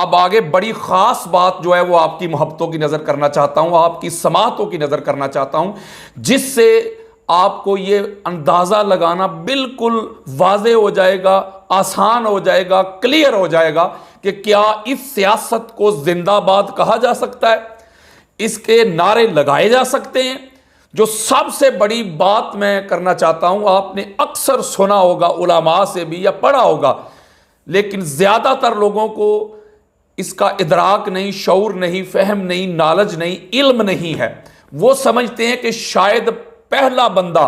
अब आगे बड़ी ख़ास बात जो है वो आपकी मोहब्बतों की नज़र करना चाहता हूँ, आपकी समातों की नज़र करना चाहता हूँ, जिससे आपको ये अंदाज़ा लगाना बिल्कुल वाज़े हो जाएगा, आसान हो जाएगा, क्लियर हो जाएगा कि क्या इस सियासत को जिंदाबाद कहा जा सकता है, इसके नारे लगाए जा सकते हैं। जो सबसे बड़ी बात मैं करना चाहता हूँ, आपने अक्सर सुना होगा उलमा से भी या पढ़ा होगा, लेकिन ज़्यादातर लोगों को इसका इदराक नहीं, शऊर नहीं, फहम नहीं, नॉलेज नहीं, इल्म नहीं है। वो समझते हैं कि शायद पहला बंदा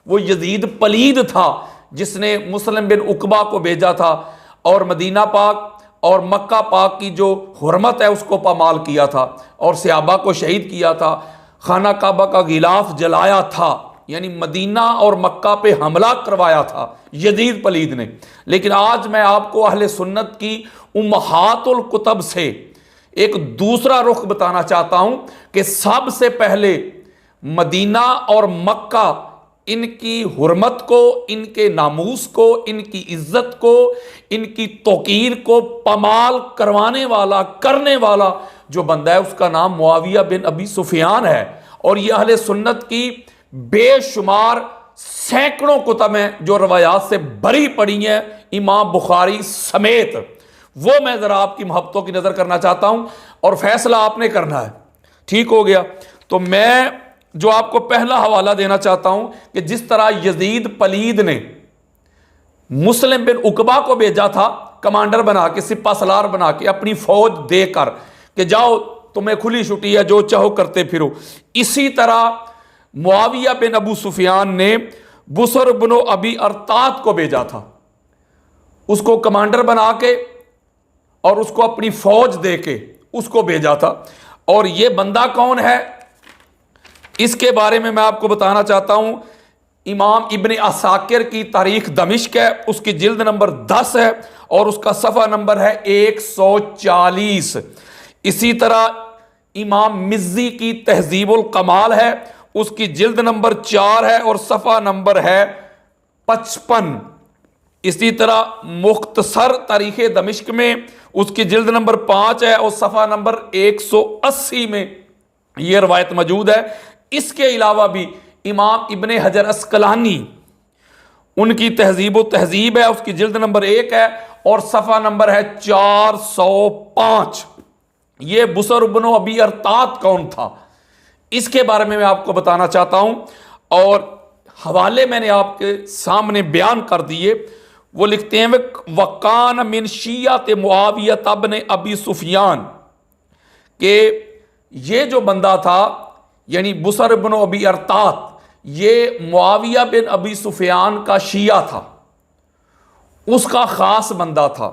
वो यजीद पलीद था जिसने मुस्लिम बिन उकबा को भेजा था और मदीना पाक और मक्का पाक की जो हुर्मत है उसको पामाल किया था और सहाबा को शहीद किया था, खाना काबा का गिलाफ जलाया था, यानी मदीना और मक्का पे हमला करवाया था यजीद पलीद ने। लेकिन आज मैं आपको अहले सुन्नत की उम्महातुल कुतब से एक दूसरा रुख बताना चाहता हूं कि सबसे पहले मदीना और मक्का, इनकी हुर्मत को, इनके नामूस को, इनकी इज्जत को, इनकी तौकीर को पमाल करवाने वाला, करने वाला जो बंदा है उसका नाम मुआविया बिन अबी सुफियान है। और यह अहले सुन्नत की बेशुमार सैकड़ों कुतब हैं जो रवायात से भरी पड़ी हैं, इमाम बुखारी समेत। वो मैं ज़रा आपकी मोहब्बतों की नज़र करना चाहता हूं और फैसला आपने करना है। ठीक हो गया? तो मैं जो आपको पहला हवाला देना चाहता हूं कि जिस तरह यजीद पलीद ने मुस्लिम बिन उकबा को भेजा था कमांडर बना के, सिपा सलार बना के, अपनी फौज देकर कि जाओ तुम्हें खुली छुट्टी है, जो चाहो करते फिरो, इसी तरह मुआविया बिन अबू सुफियान ने बुसर बिन अबी अरतात को भेजा था, उसको कमांडर बना के और उसको अपनी फौज दे के उसको भेजा था। और ये बंदा कौन है इसके बारे में मैं आपको बताना चाहता हूं। इमाम इब्ने असाकिर की तारीख दमिश्क है, उसकी जिल्द नंबर 10 है और उसका सफ़ा नंबर है 140। इसी तरह इमाम मिज़्ज़ी की तहज़ीबुल कमाल है, उसकी जिल्द नंबर 4 है और सफ़ा नंबर है 55। इसी तरह मुख्तसर तारीख़ दमिश्क में उसकी जिल्द नंबर 5 है और सफ़ा नंबर 180 में यह रवायत मौजूद है। इसके अलावा भी इमाम इब्ने हजर अस्कलानी, उनकी तहज़ीब व तहज़ीब है, उसकी जिल्द नंबर 1 है और सफ़ा नंबर है 405। ये बुसर बिन अबी अरतात कौन था इसके बारे में मैं आपको बताना चाहता हूं और हवाले मैंने आपके सामने बयान कर दिए। वो लिखते हैं वकान मिन शिय्यत मुआविया इब्न अबी सुफियान, के ये जो बंदा था यानी बुसर बिन अबी अरतात, ये मुआविया बिन अबी सुफियान का शिया था, उसका खास बंदा था।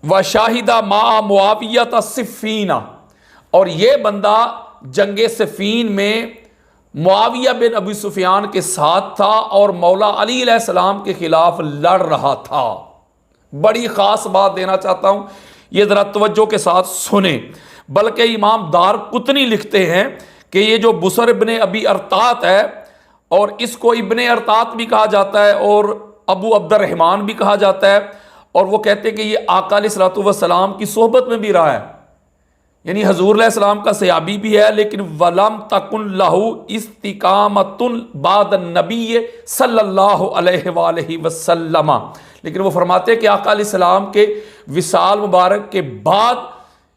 व शाहिदा मा मुआविया सिफ़ीना, और ये बंदा जंगे सिफ़ीन में मुआविया बिन अबी सुफियान के साथ था और मौला अली अलैहिस्सलाम के खिलाफ लड़ रहा था। बड़ी ख़ास बात देना चाहता हूँ, ये ज़रा तवज्जो के साथ सुने। बल्कि इमाम दारक़ुतनी लिखते हैं कि ये जो बुसर इब्ने अबी अरतात है, और इसको इब्ने अरतात भी कहा जाता है और अबू अब्दुर्रहमान भी कहा जाता है, और वो कहते हैं कि ये आका अलैहिस्सलातु वस्सलाम की सोहबत में भी रहा है, यानी हजूर अलैहिस्सलाम का सहाबी भी है। लेकिन वलम तकुन लहू इस्तिकामतुन बाद नबी सल्लल्लाहु अलैहि वसल्लम, लेकिन वो फरमाते हैं कि आका अलैहिस्सलाम के विसाल मुबारक के बाद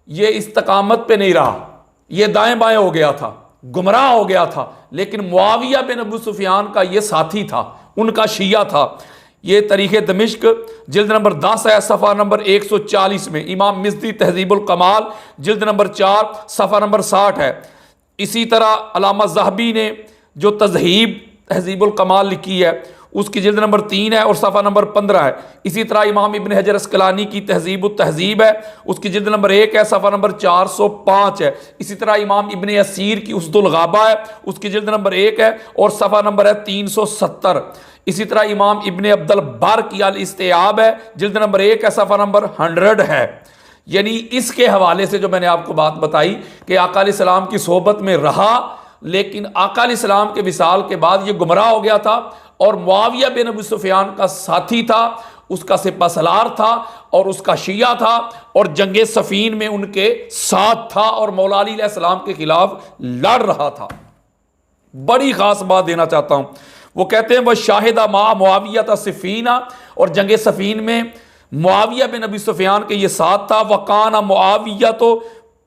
ये इस्तकामत पे नहीं रहा, ये दाएं बाएं हो गया था, गुमराह हो गया था। लेकिन मुआविया बिन अबू सुफियान का ये साथी था, उनका शिया था। ये तारीख़ दमिश्क जिल्द नंबर 10 है, सफ़ा नंबर 140 में। इमाम मिज़्ज़ी तहज़ीबुल कमाल जिल्द नंबर 4 सफ़ा नंबर 60 है। इसी तरह अल्लामा ज़हबी ने जो तज़हीब तहज़ीबुल कमाल लिखी है उसकी जिल्द नंबर 3 है और सफ़ा नंबर 15 है। इसी तरह इमाम इब्ने हजर अस्कलानी की तहज़ीब तहज़ीब है, उसकी जिल्द नंबर 1 है, सफ़ा नंबर 405 है। इसी तरह इमाम इब्ने असीर की उसदुल गाबा है, उसकी जिल्द नंबर 1 है और सफ़ा नंबर है 370। इसी तरह इमाम इब्ने अब्दुल बर की अल इस्तियाब है, जिल्द नंबर 1 है, सफ़ा नंबर 100 है। यानी इसके हवाले से जो मैंने आपको बात बताई कि आका अलैहिस्सलाम की सोहबत में रहा, लेकिन आका अलैहिस्सलाम के विसाल के बाद ये गुमराह हो गया था और मुआविया बिन अबू सुफियान का साथी था, उसका सिपा सलार था और उसका शिया था और जंगे सफीन में उनके साथ था और मौला अली अलैहिस्सलाम के खिलाफ लड़ रहा था। बड़ी खास बात देना चाहता हूं, वो कहते हैं वह शाहिदा मा मुआविया था सिफीना, और जंगे सफीन में मुआविया बिन अबी सुफियान के ये साथ था। वकाना मुआविया तो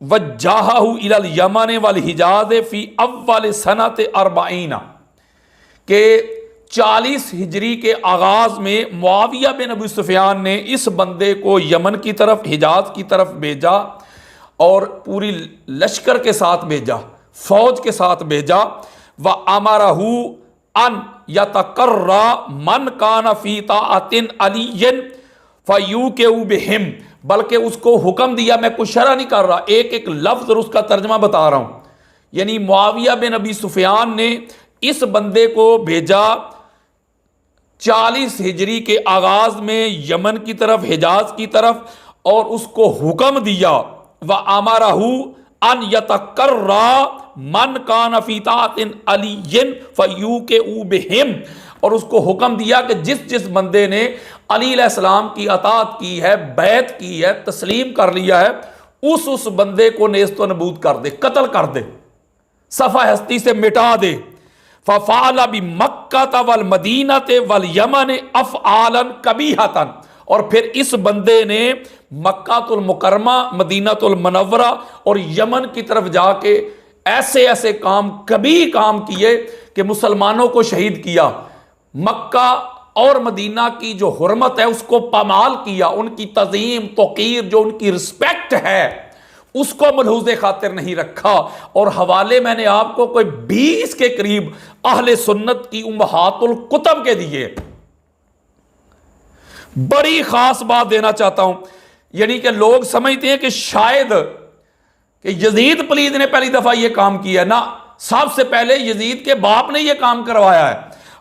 वज्जाहु इलल यमन वल हिजाज फी अव्वल सनत अरबाइना के 40 हिजरी के आगाज में मुआविया बिन अबी सुफियान ने इस बंदे को यमन की तरफ, हिजाज की तरफ भेजा और पूरी लश्कर के साथ भेजा, फौज के साथ भेजा। व अमरहू अन यतकर्रा मन कान फी ताअतिन अलीयन फयूकेउ बिहिम, बल्कि उसको हुक्म दिया, मैं कुछ शरह नहीं कर रहा, एक एक लफ्ज और उसका तर्जमा बता रहा हूं। यानी मुआविया बिन अबी सुफियान ने इस बंदे को भेजा 40 हिजरी के आगाज में यमन की तरफ, हिजाज की तरफ, और उसको हुक्म दिया व अमरहू अन यतकर्रा मन कान फी ताअतिन अलीयन फयूकेउ बिहिम, और उसको हुक्म दिया कि जिस जिस बंदे ने अली अलैहिस्सलाम की अतात की है, बैत की है, तस्लीम कर लिया है, उस बंदे को नेस्तो नबूद कर दे, कत्ल कर दे, सफा हस्ती से मिटा दे। फ़फ़अल बि मक्का वल मदीना वल यमन अफ़आलन कबीहतन, और फिर इस बंदे ने मक्कातुल मुकरमा, मदीनातुल मुनव्वरा और यमन की तरफ जाके ऐसे ऐसे काम, कभी काम किए कि मुसलमानों को शहीद किया। मक्का और मदीना की जो हुर्मत है उसको पामाल किया, उनकी तज़ीम तौक़ीर, जो उनकी रिस्पेक्ट है उसको मलहूज़े खातिर नहीं रखा। और हवाले मैंने आपको कोई 20 के करीब अहले सुन्नत की उम्महातुल कुतब के दिए। बड़ी खास बात देना चाहता हूं, यानी कि लोग समझते हैं कि शायद कि यजीद पलीद ने पहली दफा यह काम किया, ना, सबसे पहले यजीद के बाप ने यह काम करवाया है।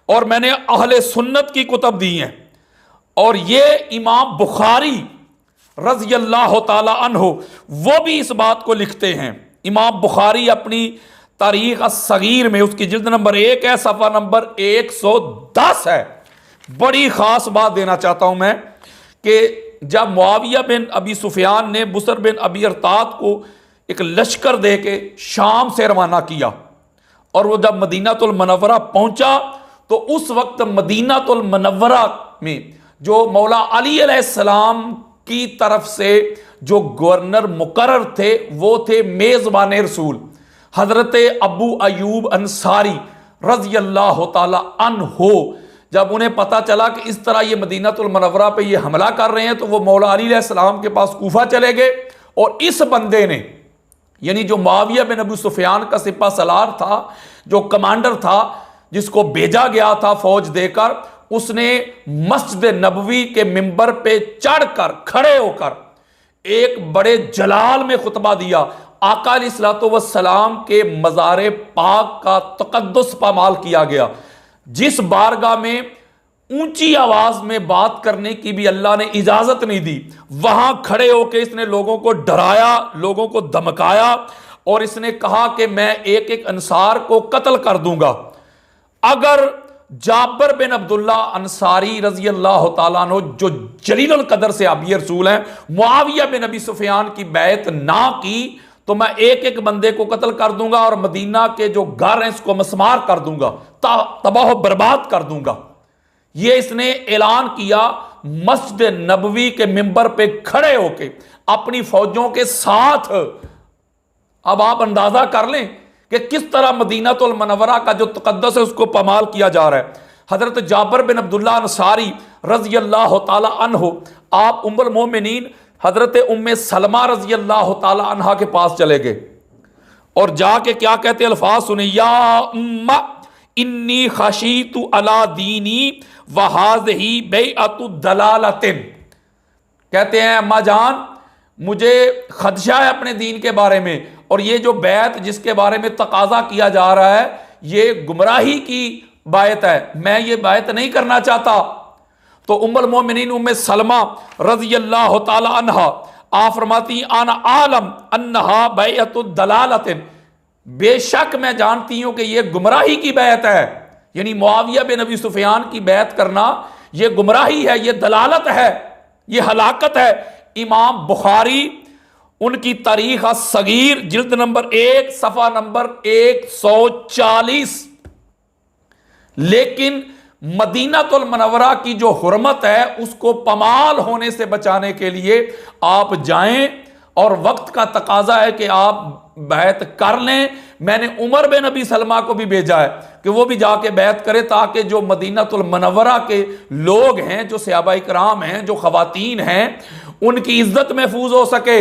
और मैंने अहले सुन्नत की कुतब दी हैं, और यह इमाम बुखारी रज़ी अल्लाह ताला अन्हु वो भी इस बात को लिखते हैं। इमाम बुखारी अपनी तारीख अस्सगीर में, उसकी जिल्द नंबर 1 है, सफ़ा नंबर 110 है। बड़ी ख़ास बात देना चाहता हूं मैं कि जब मुआविया बिन अबी सुफियान ने बुसर बिन अबी अरतात को एक लश्कर दे के शाम से रवाना किया, और वो जब मदीनातुल मुनव्वरा पहुंचा तो उस वक्त मदीनातुल मुनव्वरा में जो मौला अली अलैहिस्सलाम की तरफ से जो गवर्नर मुकर्रर थे वो थे मेज़बान रसूल हजरत अबू अयूब अंसारी रज़ी अल्लाह ताला अन्हो। जब उन्हें पता चला कि इस तरह ये मदीनातुल मुनव्वरा पे ये हमला कर रहे हैं, तो वो मौला अली अलैहिस्सलाम के पास कूफा चले गए, और इस बंदे ने, यानी जो मुआविया बिन अबू सुफियान का सिपा सलार था, जो कमांडर था, जिसको भेजा गया था फौज देकर, उसने मस्जिद नबवी के मिंबर पे चढ़कर, खड़े होकर एक बड़े जलाल में खुतबा दिया। आका अलैहिस्सलातु वस्सलाम के मज़ार पाक का तक़द्दुस पामाल किया गया, जिस बारगाह में ऊंची आवाज में बात करने की भी अल्लाह ने इजाजत नहीं दी, वहां खड़े होकर इसने लोगों को डराया, लोगों को धमकाया, और इसने कहा कि मैं एक एक अंसार को कत्ल कर दूंगा अगर जाबर बिन अब्दुल्ला अंसारी रजी अल्लाह ताला अन्हु, जो जलीलुल कदर से अबी रसूल हैं, मुआविया बिन अबी सुफियान की बैत ना की तो मैं एक एक बंदे को कत्ल कर दूंगा, और मदीना के जो घर हैं इसको मसमार कर दूंगा, तबाह बर्बाद कर दूंगा। ये इसने ऐलान किया मस्जिद नबवी के मिंबर पे खड़े होके अपनी फौजों के साथ। अब आप अंदाजा कर लें कि किस तरह मदीनातुल मुनव्वरा का जो तक़द्दुस है उसको पामाल किया जा रहा है। हजरत जाबर बिन अब्दुल्ला अंसारी रज़ी अल्लाह ताला अन्हु, आप उम्मुल मोमिनीन हजरत उम्मे सलमा रज़ी अल्लाह ताला अन्हा के पास चले गए, और जाके क्या कहते अल्फाज सुने, या उम्मा इन्नी खशीतु अला दीनी व हाज़िही बैअतु दलालतिन। कहते हैं अम्मा जान, मुझे खदशा है अपने दीन के बारे में, और ये जो बैत जिसके बारे में तकाजा किया जा रहा है ये गुमराही की बायत है, मैं ये बायत नहीं करना चाहता। तो उम्मुल मोमिनीन उम्मे सलमा रज़ी अल्लाह ताला अन्हा आप फरमाती आना आलम अन्नहा बैअतु दलालतिन, बेशक मैं जानती हूं कि यह गुमराही की बैत है, यानी मुआविया बिन अबी सुफियान की बैत करना ये गुमराही है, ये दलालत है, ये हलाकत है। इमाम बुखारी उनकी तारीख सगीर जिल्द नंबर 1 सफ़ा नंबर 140। लेकिन मदीनातुल मुनव्वरा की जो हुर्मत है उसको पमाल होने से बचाने के लिए आप जाएं, और वक्त का तकाजा है कि आप बैत कर लें। मैंने उमर बिन अबी सलमा को भी भेजा है कि वो भी जाके बैत करे, ताकि जो मदीनातुल मुनव्वरा के लोग हैं, जो सहाबा इकराम हैं, जो खवातीन हैं, उनकी इज्जत महफूज हो सके।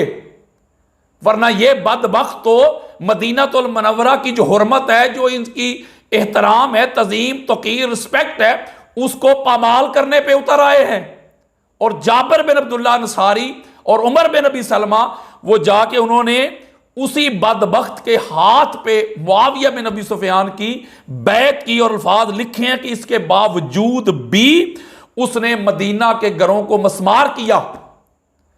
वरना ये बदबख्त तो मदीनातुल मुनव्वरा की जो हुर्मत है, जो इनकी एहतराम है, तजीम, तौकीर, रिस्पेक्ट है, उसको पामाल करने पे उतर आए हैं। और जाबिर बिन अब्दुल्ला अंसारी और उमर बिन अबी सलमा वो जाके उन्होंने उसी बदबख्त के हाथ पे मुआविया बिन अबी सुफियान की बैत की, और अल्फाज लिखे हैं कि इसके बावजूद भी उसने मदीना के घरों को मस्मार किया,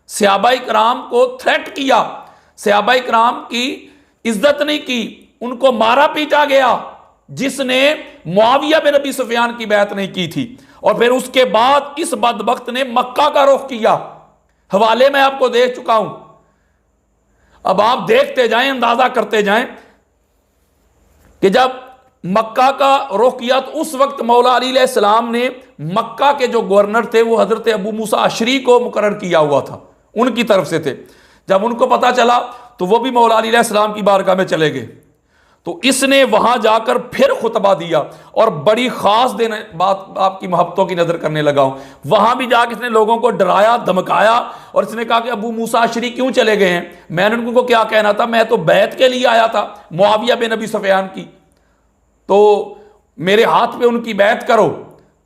सहाबा इकराम को थ्रेट किया, सहाबा इकराम की इज्जत नहीं की, उनको मारा पीटा गया, जिसने मुआविया बिन अबी सुफियान की बैत नहीं की थी। और फिर उसके बाद इस बदबख्त ने मक्का का रुख किया। हवाले में आपको दे चुका हूं, अब आप देखते जाएं, अंदाजा करते जाएं कि जब मक्का का रुख किया तो उस वक्त मौला अली अलैहिस्सलाम ने मक्का के जो गवर्नर थे वो हजरत अबू मूसा अशरी को मुकर्रर किया हुआ था, उनकी तरफ से थे। जब उनको पता चला तो वो भी मौला अली अलैहिस्सलाम की बारगाह में चले गए। तो इसने वहां जाकर फिर खुतबा दिया, और बड़ी खास देने बात आपकी मोहब्बतों की नजर करने लगा हूं। वहां भी जाकर इसने लोगों को डराया, धमकाया, और इसने कहा कि अबू मूसा अशरी क्यों चले गए हैं। मैंने उनको क्या कहना था, मैं तो बैत के लिए आया था मुआविया बिन अबी सुफियान की, तो मेरे हाथ पे उनकी बैत करो।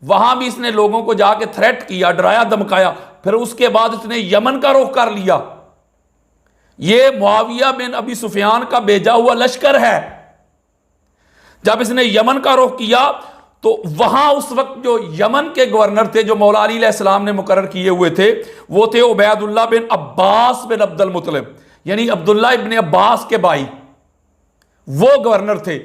वहां भी इसने लोगों को जाके थ्रेट किया, डराया, धमकाया। फिर उसके बाद इसने यमन का रुख कर लिया। यह मुआविया बिन अबी सुफियान का भेजा हुआ लश्कर है। जब इसने यमन का रुख किया तो वहां उस वक्त जो यमन के गवर्नर थे, जो मौला अली अलैहिस्सलाम ने मुकर्रर किए हुए थे, वो थे उबैदुल्लाह बिन अब्बास बिन अब्दुल मुत्तलिब, यानी अब्दुल्लाह इब्ने अब्बास के भाई, वो गवर्नर थे।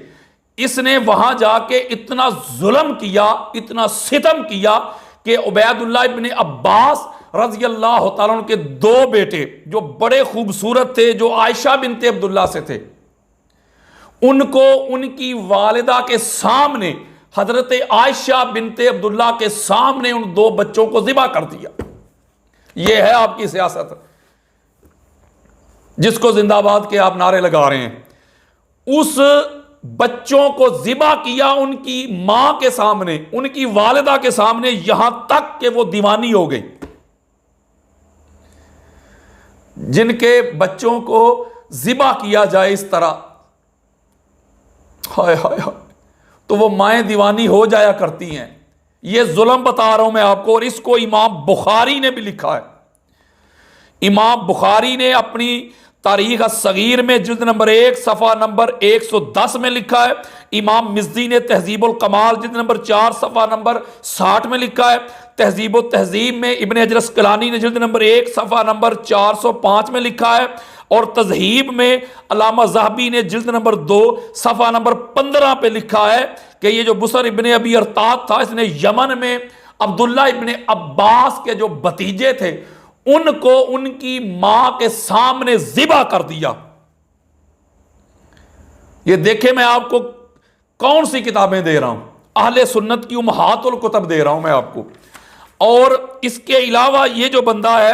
इसने वहां जाके इतना जुल्म किया, इतना सितम किया कि उबैदुल्लाह इब्ने अब्बास रज़ी अल्लाह तआला अन्हु के दो बेटे जो बड़े खूबसूरत थे, जो आयशा बिनते अब्दुल्ला से थे, उनको उनकी वालिदा के सामने, हजरत आयशा बिनते अब्दुल्ला के सामने, उन दो बच्चों को ज़िबा कर दिया। यह है आपकी सियासत, जिसको जिंदाबाद के आप नारे लगा रहे हैं। उस बच्चों को ज़िबा किया उनकी मां के सामने, उनकी वालिदा के सामने, यहां तक कि वो दीवानी हो गई। जिनके बच्चों को ज़िबा किया जाए इस तरह, हाय हाय हाय, तो वो माएँ दीवानी हो जाया करती हैं। ये जुल्म बता रहा हूं मैं आपको, और इसको इमाम बुखारी ने भी लिखा है। इमाम बुखारी ने अपनी तारीख सगीर में जिल्द नंबर 1 सफ़ा नंबर 110 में लिखा है। इमाम मिज़्ज़ी ने तहज़ीबुल कमाल जिल्द नंबर 4 सफ़ा नंबर 60 में लिखा है। तहज़ीब तहज़ीब में इब्ने हजर अस्क़लानी ने जिल्द नंबर 1 सफ़ा नंबर 405 में लिखा है। और तज़हीब में अल्लामा ज़हबी ने जिल्द नंबर 2 सफ़ा नंबर 15 पे लिखा है कि ये जो बुसर इब्ने अबी अरतात था, इसने यमन में अब्दुल्ला इब्ने अब्बास के जो भतीजे थे उनको उनकी मां के सामने ज़िबा कर दिया। ये देखे, मैं आपको कौन सी किताबें दे रहा हूं, अहले सुन्नत की उम्महातुल कुतुब दे रहा हूं मैं आपको। और इसके अलावा ये जो बंदा है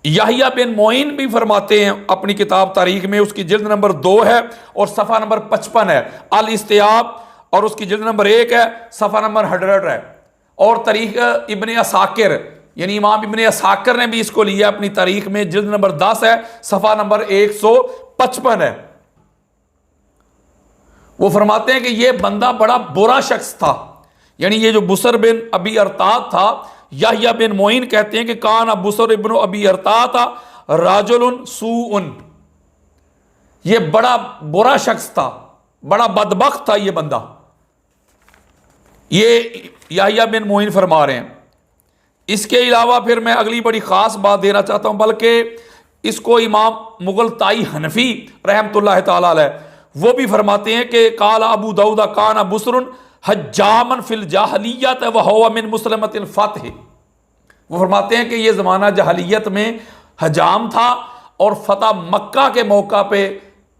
याहिया बिन मोइन भी फरमाते हैं अपनी किताब तारीख में, उसकी जिल्द नंबर 2 है और सफ़ा नंबर 55 है, अल इस्तियाब, और उसकी जिल्द नंबर 1 है, सफ़ा नंबर 100 है। और तारीख इब्ने असाकिर, यानी इमाम इब्ने असाकिर ने भी इसको लिया अपनी तारीख में, जिल्द नंबर 10 है, सफ़ा नंबर 155 है। वो फरमाते हैं कि यह बंदा बड़ा बुरा शख्स था, यानी ये जो बुसर बिन अबी अरतात था, याहिया बिन मोइन कहते हैं कि कान बुसर इब्न अबी अरतात राजुलन सूउन, ये बड़ा बुरा शख्स था, बड़ा बदबख्त था ये बंदा। ये याहिया बिन मोइन फरमा रहे हैं। इसके अलावा फिर मैं अगली बड़ी खास बात देना चाहता हूं, बल्कि इसको इमाम मुगलताई हनफी रहमतुल्लाह ताला अलैह वो भी फरमाते हैं कि काला अबू दाऊद काना बुसरुन हज्जामन फिल जाहलियत व हुवा मिन मुस्लिमतिल फतह। वो फरमाते हैं कि ये ज़माना जहलियत में हजाम था और फतह मक्का के मौका पे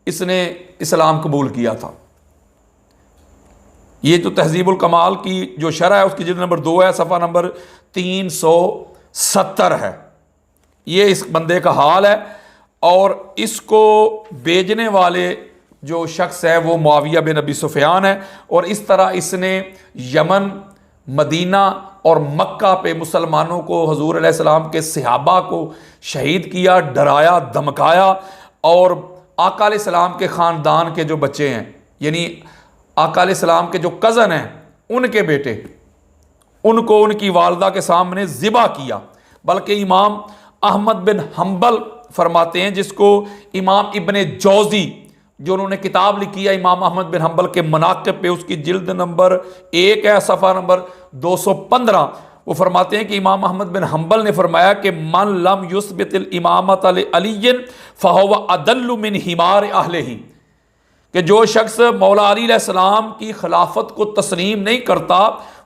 इसने इस्लाम कबूल किया था। ये जो तहजीबुल कमाल की जो शरह है उसकी जिल्द नंबर 2 है, सफ़ा नंबर 370 है। ये इस बंदे का हाल है। और इसको भेजने वाले जो शख्स है वो मुआविया बिन अबी सुफियान है। और इस तरह इसने यमन, मदीना और मक्का पे मुसलमानों को, हजूर अलैहिस्सलाम के सहाबा को शहीद किया, डराया, धमकाया। और आका अलैहिस्सलाम के ख़ानदान के जो बच्चे हैं, यानी आका अलैहिस्सलाम के जो कज़न हैं उनके बेटे, उनको उनकी वालदा के सामने ज़िबा किया। बल्कि इमाम अहमद बिन हम्बल फरमाते हैं, जिसको इमाम इब्ने जौज़ी जो उन्होंने किताब लिखी है इमाम अहमद बिन हम्बल के मनाक़िब पे, उसकी जिल्द नंबर 1 है, सफ़ा नंबर 215, वो फरमाते हैं कि इमाम अहमद बिन हम्बल ने फरमाया कि मन लम युस्बितिल इमामत अलीयन फहुवा अदल्लु मिन हिमार अहलिही, कि जो शख्स मौला अली अलैहिस्सलाम की खिलाफत को तस्लीम नहीं करता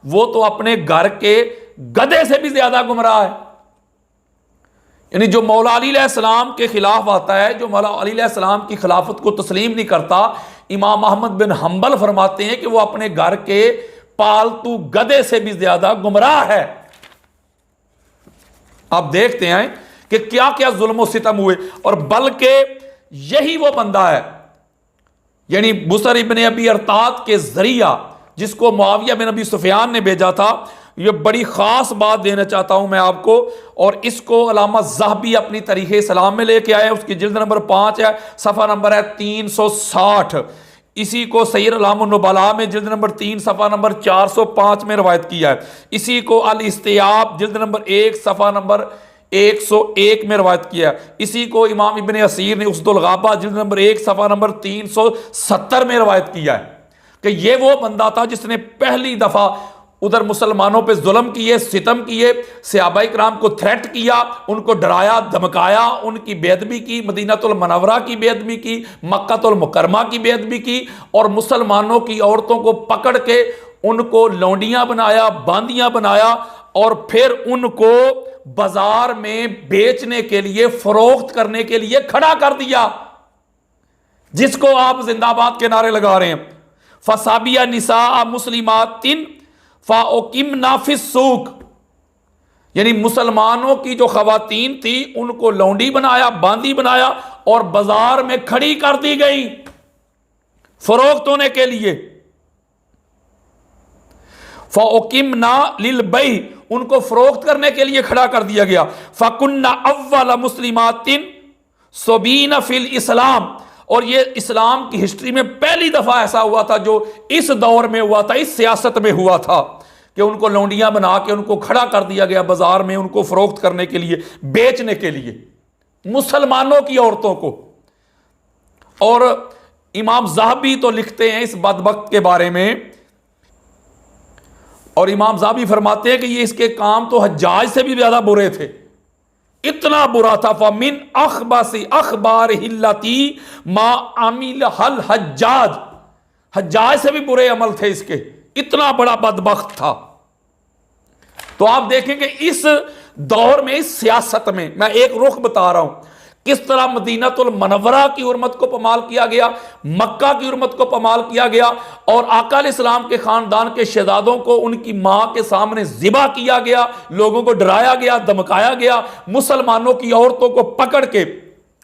वो तो अपने घर के गधे से भी ज्यादा गुमराह है। यानी जो मौला अली अलैहिस्सलाम के खिलाफ आता है, जो मौला अली अलैहिस्सलाम की खिलाफत को तस्लीम नहीं करता, इमाम अहमद बिन हम्बल फरमाते हैं कि वो अपने घर के पालतू गधे से भी ज्यादा गुमराह है। आप देखते हैं कि क्या क्या जुल्म सितम हुए। और बल्कि यही वो बंदा है, यानी बुसर इब्ने अबी अरतात के जरिया जिसको मुआविया बिन अबी सुफियान ने भेजा था। ये बड़ी ख़ास बात देना चाहता हूं मैं आपको, और इसको अल्लामा ज़हबी अपनी तारीख़ इस्लाम में लेके आए। उसकी जिल्द नंबर 5 है, सफ़ा नंबर है 360। इसी को सैय्यद अलामुन नुबला में जिल्द नंबर 3 सफ़ा नंबर 405 में रवायत किया है। इसी को अल इस्तियाब जिल्द नंबर 1 सफ़ा नंबर 101 में रवायत किया। इसी को इमाम इब्ने असीर ने उसदुल गाबा जिल्द नंबर 1 सफ़ा नंबर 370 में रवायत किया है कि ये वो बंदा था जिसने पहली दफ़ा उधर मुसलमानों पे जुल्म किए, सितम किए, सहाबा इकराम को थ्रेट किया, उनको डराया, धमकाया, उनकी बेअदबी की, मदीनातुल मुनव्वरा की बेअदबी की, मक्कातुल मुकर्रमा की बेअदबी की, और मुसलमानों की औरतों को पकड़ के उनको लौंडियां बनाया, बांदियां बनाया, और फिर उनको बाजार में बेचने के लिए, फरोख्त करने के लिए खड़ा कर दिया, जिसको आप जिंदाबाद के नारे लगा रहे हैं। फसाबिया निसा मुस्लिमातिन फाओकिम नाफिस सूक, यानी मुसलमानों की जो खवातीन थी उनको लौंडी बनाया, बांदी बनाया और बाजार में खड़ी कर दी गई फरोख्त होने के लिए। फाओकिम ना लिल बई, उनको फरोख्त करने के लिए खड़ा कर दिया गया। फकुन्ना अव्वल मुस्लिमातिन सोबीन फिल इस्लाम, और ये इस्लाम की हिस्ट्री में पहली दफा ऐसा हुआ था जो इस दौर में हुआ था, इस सियासत में हुआ था कि उनको लौंडियां बना के उनको खड़ा कर दिया गया बाजार में, उनको फरोख्त करने के लिए, बेचने के लिए, मुसलमानों की औरतों को। और इमाम ज़हबी तो लिखते हैं इस बदबख्त के बारे में, और इमाम ज़हबी फरमाते हैं कि ये इसके काम तो हज्जाज से भी ज्यादा बुरे थे, इतना बुरा था। फमिन अखबासी अखबार हिल्लती मा आमिल हल हज्जाज, हज्जाज से भी बुरे अमल थे इसके, इतना बड़ा बदबख्त था। तो आप देखेंगे इस दौर में, इस सियासत में, मैं एक रुख बता रहा हूं किस तरह मदीनातुल मुनव्वरा की हुर्मत को पमाल किया गया, मक्का की हुर्मत को पमाल किया गया, और आका अलैहिस्सलाम के खानदान के शहजादों को उनकी मां के सामने ज़िबा किया गया, लोगों को डराया गया, धमकाया गया, मुसलमानों की औरतों को पकड़ के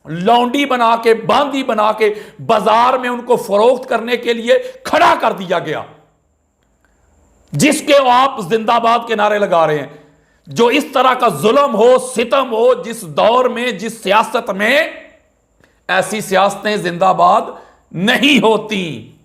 लौंडी बना के, बांदी बना के बाजार में उनको फरोख्त करने के लिए खड़ा कर दिया गया, जिसके आप जिंदाबाद के नारे लगा रहे हैं। जो इस तरह का जुल्म हो, सितम हो, जिस दौर में, जिस सियासत में, ऐसी सियासतें जिंदाबाद नहीं होती।